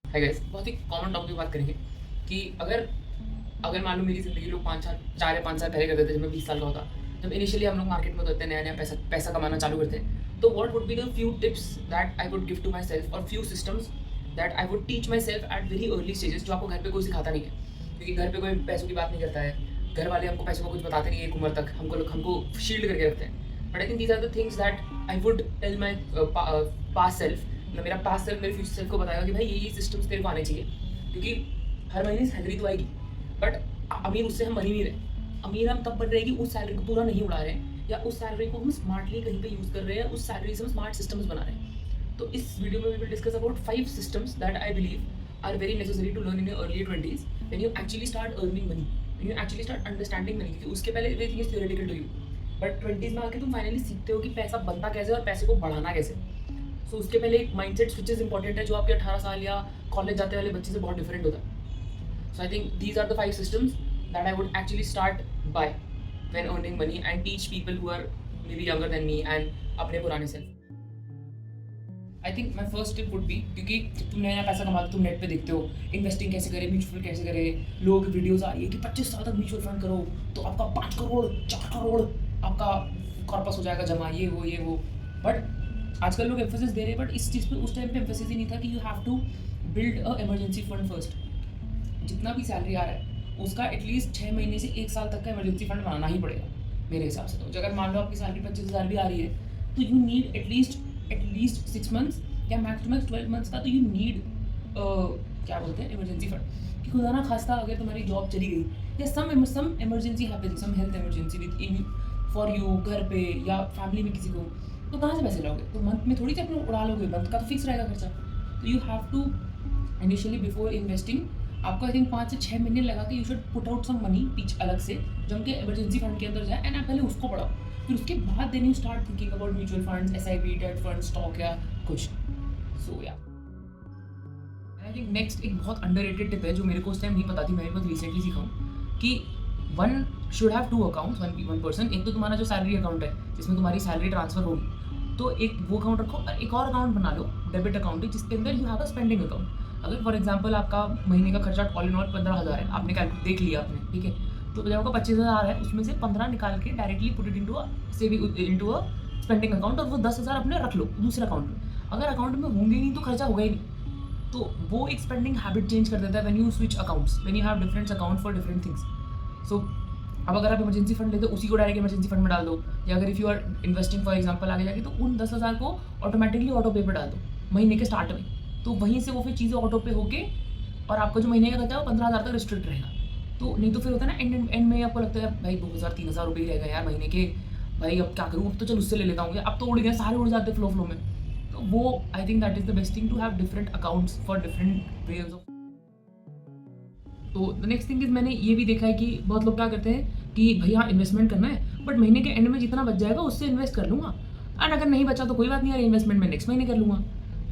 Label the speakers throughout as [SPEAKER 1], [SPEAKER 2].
[SPEAKER 1] है गाइस, बहुत ही common topic की बात करेंगे कि अगर अगर मान लो मेरी ज़िंदगी लोग 4 या 5 साल पहले करते थे जब मैं 20 साल का होता, जब इनिशियली हम लोग मार्केट में उतरते नया-नया पैसा पैसा कमाना चालू करते हैं, तो what would be the few tips that I would give to myself और few systems that I would teach myself at very early stages जो आपको घर पे कोई सिखाता नहीं है। क्योंकि घर पे कोई पैसों की बात नहीं करता है, घर वाले हमको पैसों का कुछ बताते नहीं है एक उम्र तक, हमको शील्ड करके रखते हैं। But I think these are the things that I would tell my past self, मेरा पास्ट सेल्फ मेरे फ्यूचर सेल्फ को बताएगा कि भाई ये सिस्टम्स तेरे को आने चाहिए। क्योंकि हर महीने सैलरी तो आएगी, बट अमीर उससे हम बन ही नहीं रहे। अमीर हम तब बन रहे हैं कि उस सैलरी को पूरा नहीं उड़ा रहे हैं, या उस सैलरी को हम स्मार्टली कहीं पे यूज़ कर रहे हैं, उस सैलरी से हम स्मार्ट सिस्टम्स बना रहे हैं। तो इस वीडियो में we will discuss about 5 systems that I believe are very necessary to learn in your early 20s when you actually start earning money, when you actually start understanding money. क्योंकि उसके पहले everything is theoretical to you, but 20s में आके तुम finally सीखते हो कि पैसा बनता कैसे और पैसे को बढ़ाना कैसे। सो उसके पहले एक माइंडसेट स्विचेस इंपॉर्टेंट है जो आपके 18 साल या कॉलेज जाते वाले बच्चे से बहुत डिफरेंट होता है। So I think these are the 5 systems that I would actually start by when earning money and teach people who are maybe younger than me and अपने पुराने self. I think my first tip would be, क्योंकि तुम नया पैसा कमाते तुम net पे देखते हो इन्वेस्टिंग कैसे करें, म्यूचुअल कैसे करें, लोगों की वीडियोस आ रही है कि 25 साल तक म्यूचुअल फंड करो तो आपका 5 करोड़ 4 करोड़ आपका कॉर्पस हो जाएगा जमा, ये वो। बट आजकल लोग एम्फोसिस दे रहे हैं, बट इस चीज़ पे उस टाइम पे एम्फोसिस ही नहीं था कि you have to build a emergency fund first. जितना भी सैलरी आ रहा है उसका एटलीस्ट 6 महीने से 1 साल तक का इमरजेंसी फंड बनाना ही पड़ेगा मेरे हिसाब से। तो अगर मान लो आपकी सैलरी 25,000 भी आ रही है तो यू नीड एटलीस्ट 6 मंथ्स या मैक्स टू मैक्स 12 मंथ्स का, तो यू नीड क्या बोलते हैं इमरजेंसी फंड। कि खुदा ना खास्ता अगर तुम्हारी जॉब चली गई या some emergency happen, some health emergency within for you, घर पे या फैमिली में किसी को, तो कहाँ से पैसे लाओगे? तो मंथ में थोड़ी सी अपने उड़ा लोगे, मंथ का तो फिक्स रहेगा खर्चा। तो you have to initially before investing आपको आई थिंक 5 से 6 महीने लगा के you should put out some money पीछ अलग से जो उनके इमरजेंसी फंड के अंदर जाए, एंड आप पहले उसको पढ़ाओ। फिर उसके बाद then you start thinking about mutual funds, SIP, debt fund, stock या कुछ। सो या आई थिंक नेक्स्ट एक बहुत अंडररेटेड टिप है जो मेरे को उस टाइम नहीं पता थी, मैंने बहुत रिसेंटली सीखा हूँ कि one should have 2 accounts, one person. एक तो तुम्हारा जो सैलरी अकाउंट है जिसमें तुम्हारी सैलरी ट्रांसफर होगी, तो एक वो अकाउंट रखो, और एक और अकाउंट बना लो डेबिट अकाउंट जिसके अंदर you have a spending account. अगर फॉर एग्जाम्पल आपका महीने का खर्चा ऑल इन ऑल 15,000 है, आपने देख लिया आपने, ठीक है, तो जब आपका 25,000 है उसमें से 15 निकाल के directly put it into a spending account, और वो 10,000 अपने रख लो दूसरे अकाउंट में। अगर अकाउंट में होंगे नहीं तो खर्चा होगा ही नहीं। तो वो एक स्पेंडिंग हैबिट चेंज कर देता है when you switch accounts, when you have different account for different things. So अब अगर आप इमरजेंसी फंड लेते हो उसी को डायरेक्ट इमरजेंसी फंड में डाल दो, या अगर if you are investing for example आगे जाके, तो उन 10,000 को ऑटोमेटिकली ऑटो पे डाल दो महीने के स्टार्ट में। तो वहीं से वो फिर चीज़ें ऑटो पे होके और आपका जो महीने का खर्चा है वो 15,000 तक रिस्ट्रिक्ट रहेगा। तो नहीं तो फिर होता है ना एंड में आपको लगता है भाई 2,000-3,000 रुपये ही रह गए यार महीने के, भाई अब क्या करूँ, अब तो चल उससे ले लेता हूँ, अब तो उड़ गए, सारे उड़ जाते फ्लो में। तो वो I think that is the best thing to have different accounts for different ways of. तो द नेक्स्ट थिंग इज मैंने ये भी देखा है कि बहुत लोग क्या करते हैं कि भैया इन्वेस्टमेंट करना है बट महीने के एंड में जितना बच जाएगा उससे इन्वेस्ट कर लूँगा, एंड अगर नहीं बचा तो कोई बात नहीं यार, इन्वेस्टमेंट में नेक्स्ट महीने कर लूँगा।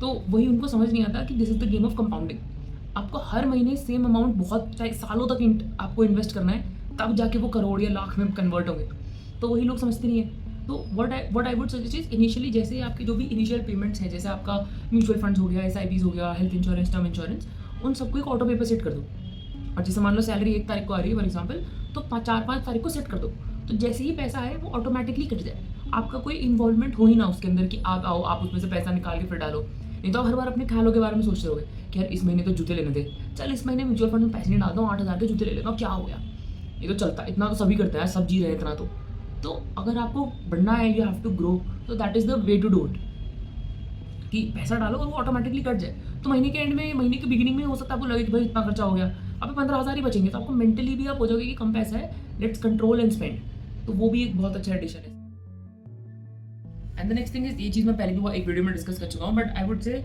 [SPEAKER 1] तो वही उनको समझ नहीं आता कि this is the game of compounding. आपको हर महीने सेम अमाउंट बहुत चाहे सालों तक आपको इन्वेस्ट करना है, तब जाके वो करोड़ या लाख में कन्वर्ट होंगे। तो वही लोग समझते नहीं है। तो what I would suggest is initially जैसे आपके जो भी इनिशियल पेमेंट्स हैं, जैसे आपका म्यूचुअल फंड्स हो गया, SIPs हो गया, हेल्थ इंश्योरेंस, टर्म इंश्योरेंस, उन सबको एक ऑटो पे सेट कर दो। और जैसे मान लो सैलरी 1 तारीख को आ रही है फॉर एग्जाम्पल, तो 4-5 तारीख को सेट कर दो। तो जैसे ही पैसा आए वो ऑटोमेटिकली कट जाए, आपका कोई इन्वॉल्वमेंट हो ही ना उसके अंदर कि आप आओ आप उसमें से पैसा निकाल के फिर डालो। नहीं तो आप हर बार अपने ख्यालों के बारे में सोचते रहोगे कि यार इस महीने तो जूते लेने थे, चल इस महीने म्यूचुअल फंड में पैसे नहीं डालता हूँ, 8,000 के जूते ले लेता हूँ, क्या हो गया, ये तो चलता है, इतना तो सभी करते हैं, सब जी रहे हैं इतना। तो अगर आपको बढ़ना है, यू हैव टू ग्रो, तो that is the way to do it कि पैसा डालो और वो ऑटोमेटिकली कट जाए। तो महीने के एंड में, महीने के बिगिनिंग में हो सकता है आपको लगे कि भाई इतना खर्चा हो गया, अब 15,000 ही बचेंगे, तो आपको मेंटली भी आप हो जाओगे कि कम पैसा है, लेट्स कंट्रोल एंड स्पेंड। तो वो भी एक बहुत अच्छा एडिशन है। And the next thing is, ये चीज़ मैं पहले भी एक वीडियो में डिस्कस कर चुका हूँ, बट आई वुड से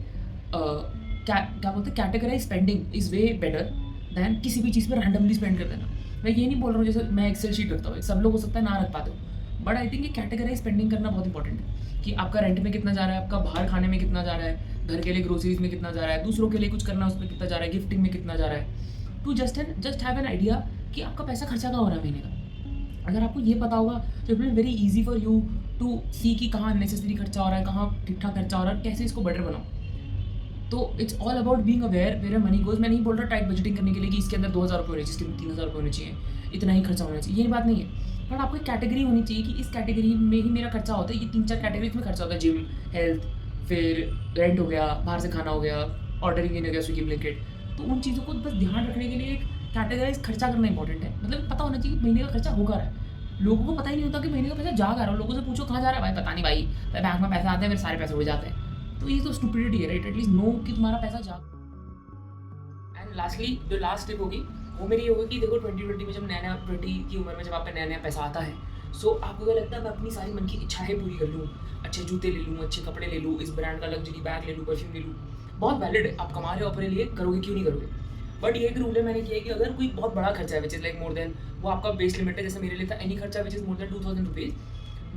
[SPEAKER 1] क्या बोलते हैं, categorize spending is way better than किसी भी चीज़ पर रैंडमली स्पेंड कर देना। मैं ये नहीं बोल रहा हूँ जैसे मैं एक्सेल शीट रखता हूँ, सब लोग हो सकता है ना रख पाते हो, बट आई थिंक ये कैटेगराइज स्पेंडिंग करना बहुत इंपॉर्टेंट है कि आपका रेंट में कितना जा रहा है, आपका बाहर खाने में कितना जा रहा है, घर के लिए ग्रोसरीज में कितना जा रहा है, दूसरों के लिए कुछ करना उसमें कितना जा रहा है, गिफ्टिंग में कितना जा रहा है, to just have an idea कि आपका पैसा खर्चा कहाँ हो रहा है महीने का। अगर आपको ये पता होगा तो it will very easy for you to see कि कहाँ अननेसेसरी खर्चा हो रहा है, कहाँ ठीक ठाक खर्चा हो रहा है, कैसे इसको बेटर बनाओ। तो it's all about being aware where money goes. मैं नहीं बोल रहा टाइट बजटिंग करने के लिए कि इसके अंदर 2,000 रुपये होने चाहिए, इसके अंदर 3,000 रुपये होने चाहिए, इतना ही खर्चा होना चाहिए, ये बात नहीं है। बट आपको एक कैटेगरी होनी चाहिए कि इस कैटेगरी में ही मेरा खर्चा होता है। ये 3-4 कैटेगरीज में खर्चा होता है, जिम, हेल्थ, फिर रेंट हो गया, बाहर से खाना हो गया, ऑर्डरिंग इन हो गया, स्विगी, ब्लिंकिट। तो उन चीज़ों को बस ध्यान रखने के लिए एक कैटेगराइज खर्चा करना इंपॉर्टेंट है। मतलब पता होना चाहिए कि महीने का खर्चा होगा रहा है। लोगों को पता ही नहीं होता कि महीने का पैसा जा रहा है। लोगों से पूछो कहाँ जा रहा है, भाई पता नहीं भाई, बैंक में पैसे आते हैं मेरे सारे पैसे उड़ जाते हैं। तो ये तो स्टूपिडिटी है, राइट? एटलीस्ट नो कि तुम्हारा पैसा जा। एंड लास्टली जो लास्ट टिप होगी वो मेरी होगी कि देखो 2020 में जब नया 20 की उम्र में जब आपका नया पैसा आता है, सो आपको क्या लगता है मैं अपनी सारी मन की इच्छाएं पूरी कर लूँ, अच्छे जूते ले लूँ, अच्छे कपड़े ले लूँ, इस ब्रांड का लग्जरी बैग ले लूँ, परफ्यूम ले लूँ। बहुत वैलिड है, आप कमा रहे हो अपने लिए, करोगे क्यों नहीं करोगे। बट ये एक रूल है मैंने किया है कि अगर कोई बहुत बड़ा खर्चा है which is like more than, वो आपका बेस लिमिट है। जैसे मेरे लिए था एनी खर्चा which is more than 2,000 rupees.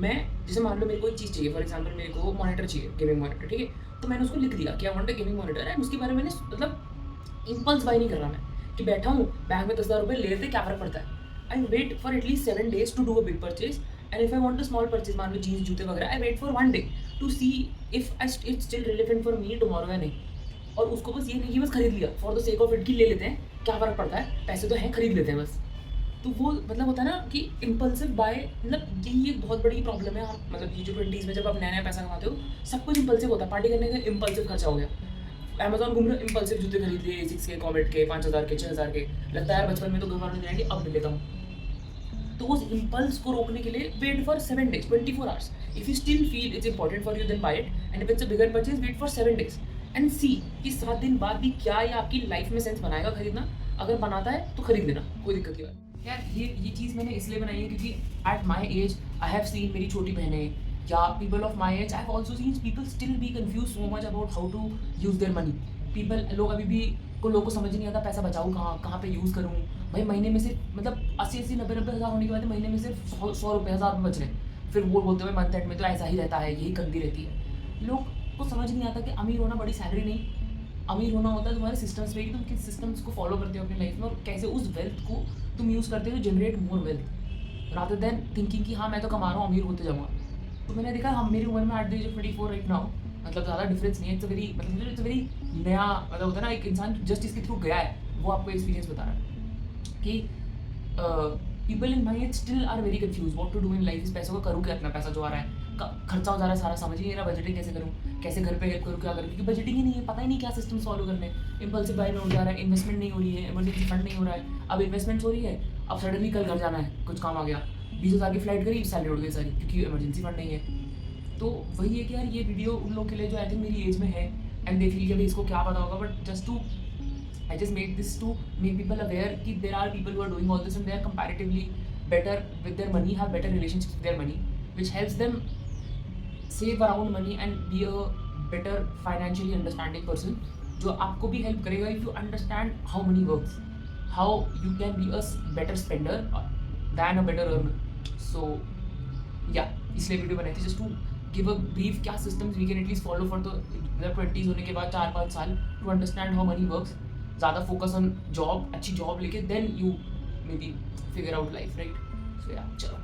[SPEAKER 1] मैं जैसे मान लो मेरे को एक चीज़ चाहिए, फॉर एग्जाम्पल मेरे को मॉनिटर चाहिए, गेमिंग मॉनिटर, ठीक है। तो मैंने उसको लिख दिया कि आई want a gaming monitor and उसके बारे में मैंने मतलब इम्पल्स बाय नहीं कर रहा मैं कि बैठा हूँ बैंक में 10,000 रुपये ले लेते क्या फ़र्क पड़ता है। I wait for at least 7 days to do a big purchase and if I want a small purchase, मान लो जीन्स जूते वगैरह, I wait for 1 day to see if it's still relevant for me tomorrow या नहीं। और उसको बस ये नहीं कि बस खरीद लिया for the sake of it की ले लेते हैं, क्या फ़र्क पड़ता है, पैसे तो हैं, खरीद लेते हैं बस। तो वो मतलब होता है ना कि इम्पल्सिव बाय, मतलब यही एक बहुत बड़ी प्रॉब्लम है। आप मतलब ये जो 20s में जब आप नया नया पैसा कमाते हो, सब कुछ इम्पल्सिव होता है। पार्टी करने का इम्पल्सिव खर्चा हो गया, अमेजॉन घूम रहे हो, इम्पल्सिव जूते खरीद लिए, एसिक्स के, कॉमेट के, 5,000 के, 6,000 के। लगता है यार बचपन में तो घर वालों ने दिलाएंगे, अब ले लेता हूँ। तो उस इम्पल्स को रोकने के लिए wait for 7 days, 24 hours। If you still feel it's important for you then buy it, and if it's a bigger purchase wait for 7 days and see कि 7 दिन बाद भी क्या ये आपकी लाइफ में सेंस बनाएगा खरीदना। अगर बनाता है तो खरीद लेना, कोई दिक्कत की बात यार। ये चीज़ मैंने इसलिए बनाई है क्योंकि at my age I have seen मेरी छोटी बहनें या people of my age, I have also seen people still be confuse so much about how to use their money. लोग अभी भी लोगों को समझ नहीं आता पैसा बचाऊँ कहाँ पे यूज़ करूँ। भाई महीने में सिर्फ मतलब 80-80, 90-90 हज़ार होने के बाद महीने में सिर्फ 100 रुपये, 1,000 रुपये बच रहे हैं। फिर वो बोलते हुए मंथ एंड में तो ऐसा ही रहता है, यही करती रहती है। लोग को समझ नहीं आता कि अमीर होना बड़ी सैलरी नहीं, अमीर होना होता है तुम्हारे सिस्टम्स पे कि तुम किस सिस्टम्स को फॉलो करते हो अपनी लाइफ में और कैसे उस वेल्थ को तुम यूज़ करते हो generate more wealth, rather than thinking कि हाँ मैं तो कमा रहा हूँ अमीर होते जाऊँगा। तो मैंने देखा हम मेरी उम्र में at the age of 24 right now, मतलब ज़्यादा डिफरेंस नहीं है। इट्स अ वेरी नया, मतलब होता है ना एक इंसान जस्ट इसके थ्रू गया है, वो आपको एक्सपीरियंस बता रहा है कि people in my age still are very confuse what to do in life. इस पैसों का करूँ क्या, अपना पैसा जो आ रहा है खर्चा हो जा रहा है सारा, समझ ही नहीं रहा बजटिंग कैसे करूँ, कैसे घर पे हेल्प करूँ, क्या करूँ, क्योंकि बजटिंग ही नहीं है, पता ही नहीं क्या सिस्टम फॉलो करने। इम्पल्सिव बाय में हो जा रहा है, इन्वेस्टमेंट नहीं हो रही है, इमरजेंसी फंड नहीं हो रहा है। अब इन्वेस्टमेंट हो रही है, अब सडनली कल घर जाना है, कुछ काम आ गया, 20,000 की फ्लाइट करी, सैलरी उड़ गई सारी क्योंकि इमरजेंसी फंड नहीं है। तो वही है कि यार ये वीडियो उन लोगों के लिए जो आई थिंक मेरी एज में है एंड दे फील कि भाई इसको क्या पता होगा, but just to I just made this to make people aware कि there are people who are doing all this and they are comparatively better with their money, have better relationships with their money, which helps them save around money and be a better financially understanding person, जो आपको भी help करेगा if you understand how money works, how you can be a better spender than a better earner. So yeah, इसलिए video बनाई थी just to give a brief क्या systems we can at least follow for the 20s होने के बाद 4-5 साल to understand how money works. ज़्यादा focus on job, अच्छी जॉब लेके then you may be figure out life, right. So या चलो।